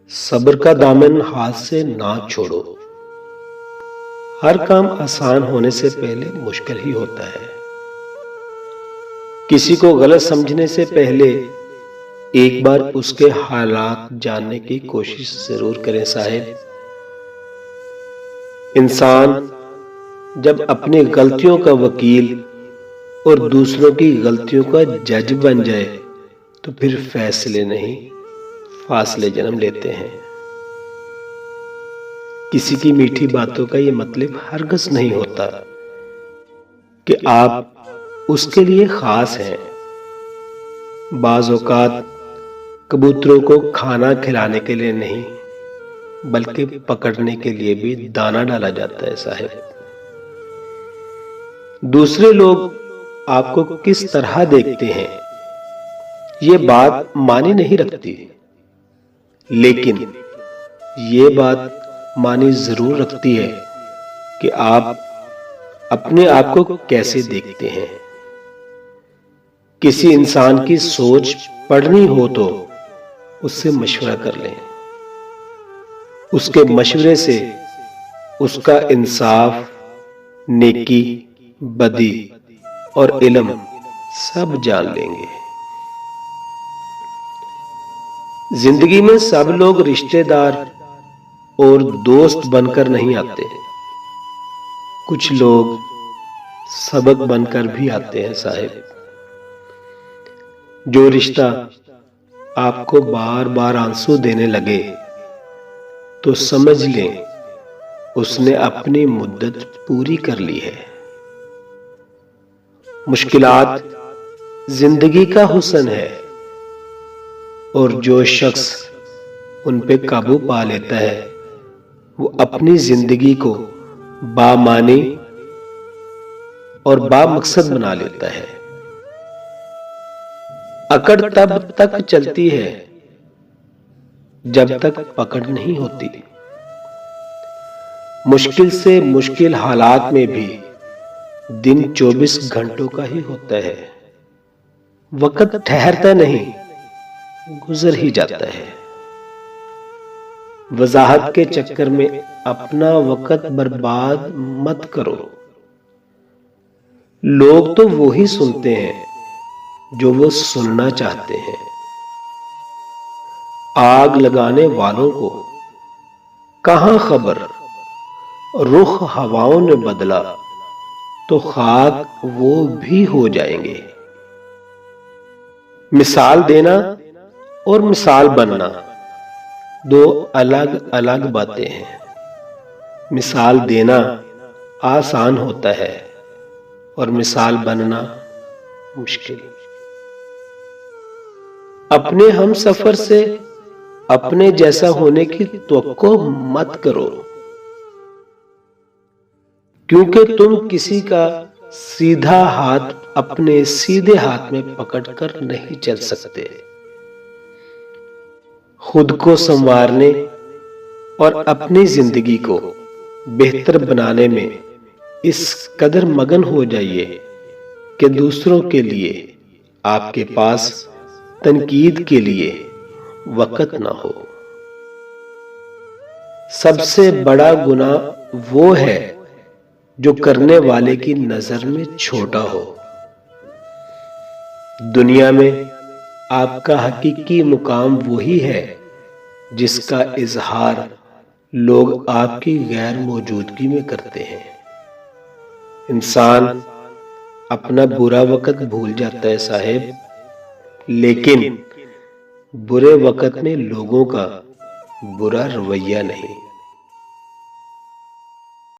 صبر کا دامن ہاتھ سے نہ چھوڑو۔ ہر کام آسان ہونے سے پہلے مشکل ہی ہوتا ہے۔ کسی کو غلط سمجھنے سے پہلے ایک بار اس کے حالات جاننے کی کوشش ضرور کریں صاحب۔ انسان جب اپنی غلطیوں کا وکیل اور دوسروں کی غلطیوں کا جج بن جائے تو پھر فیصلے نہیں فاصلے جنم لیتے ہیں۔ کسی کی میٹھی باتوں کا یہ مطلب ہرگز نہیں ہوتا کہ آپ اس کے لیے خاص ہیں۔ بعض اوقات کبوتروں کو کھانا کھلانے کے لیے نہیں بلکہ پکڑنے کے لیے بھی دانہ ڈالا جاتا ہے صاحب۔ دوسرے لوگ آپ کو کس طرح دیکھتے ہیں یہ بات معنی نہیں رکھتی، لیکن یہ بات معنی ضرور رکھتی ہے کہ آپ اپنے آپ کو کیسے دیکھتے ہیں۔ کسی انسان کی سوچ پڑھنی ہو تو اس سے مشورہ کر لیں۔ اس کے مشورے سے اس کا انصاف، نیکی، بدی اور علم سب جان لیں گے۔ زندگی میں سب لوگ رشتہ دار اور دوست بن کر نہیں آتے، کچھ لوگ سبق بن کر بھی آتے ہیں صاحب۔ جو رشتہ آپ کو بار بار آنسو دینے لگے تو سمجھ لیں اس نے اپنی مدت پوری کر لی ہے۔ مشکلات زندگی کا حسن ہے، اور جو شخص ان پہ قابو پا لیتا ہے وہ اپنی زندگی کو بامعنی اور بامقصد بنا لیتا ہے۔ اکڑ تب تک چلتی ہے جب تک پکڑ نہیں ہوتی۔ مشکل سے مشکل حالات میں بھی دن 24 گھنٹوں کا ہی ہوتا ہے۔ وقت ٹھہرتا نہیں، گزر ہی جاتا ہے۔ وضاحت کے چکر میں اپنا وقت برباد مت کرو۔ لوگ تو وہی سنتے ہیں جو وہ سننا چاہتے ہیں۔ آگ لگانے والوں کو کہاں خبر رخ ہواؤں نے بدلا تو خاک وہ بھی ہو جائیں گے۔ مثال دینا اور مثال بننا دو الگ الگ باتیں ہیں۔ مثال دینا آسان ہوتا ہے اور مثال بننا مشکل۔ اپنے ہم سفر سے اپنے جیسا ہونے کی توقع مت کرو، کیونکہ تم کسی کا سیدھا ہاتھ اپنے سیدھے ہاتھ میں پکڑ کر نہیں چل سکتے۔ خود کو سنوارنے اور اپنی زندگی کو بہتر بنانے میں اس قدر مگن ہو جائیے کہ دوسروں کے لیے آپ کے پاس تنقید کے لیے وقت نہ ہو۔ سب سے بڑا گناہ وہ ہے جو کرنے والے کی نظر میں چھوٹا ہو۔ دنیا میں آپ کا حقیقی مقام وہی ہے جس کا اظہار لوگ آپ کی غیر موجودگی میں کرتے ہیں۔ انسان اپنا برا وقت بھول جاتا ہے صاحب، لیکن برے وقت میں لوگوں کا برا رویہ نہیں۔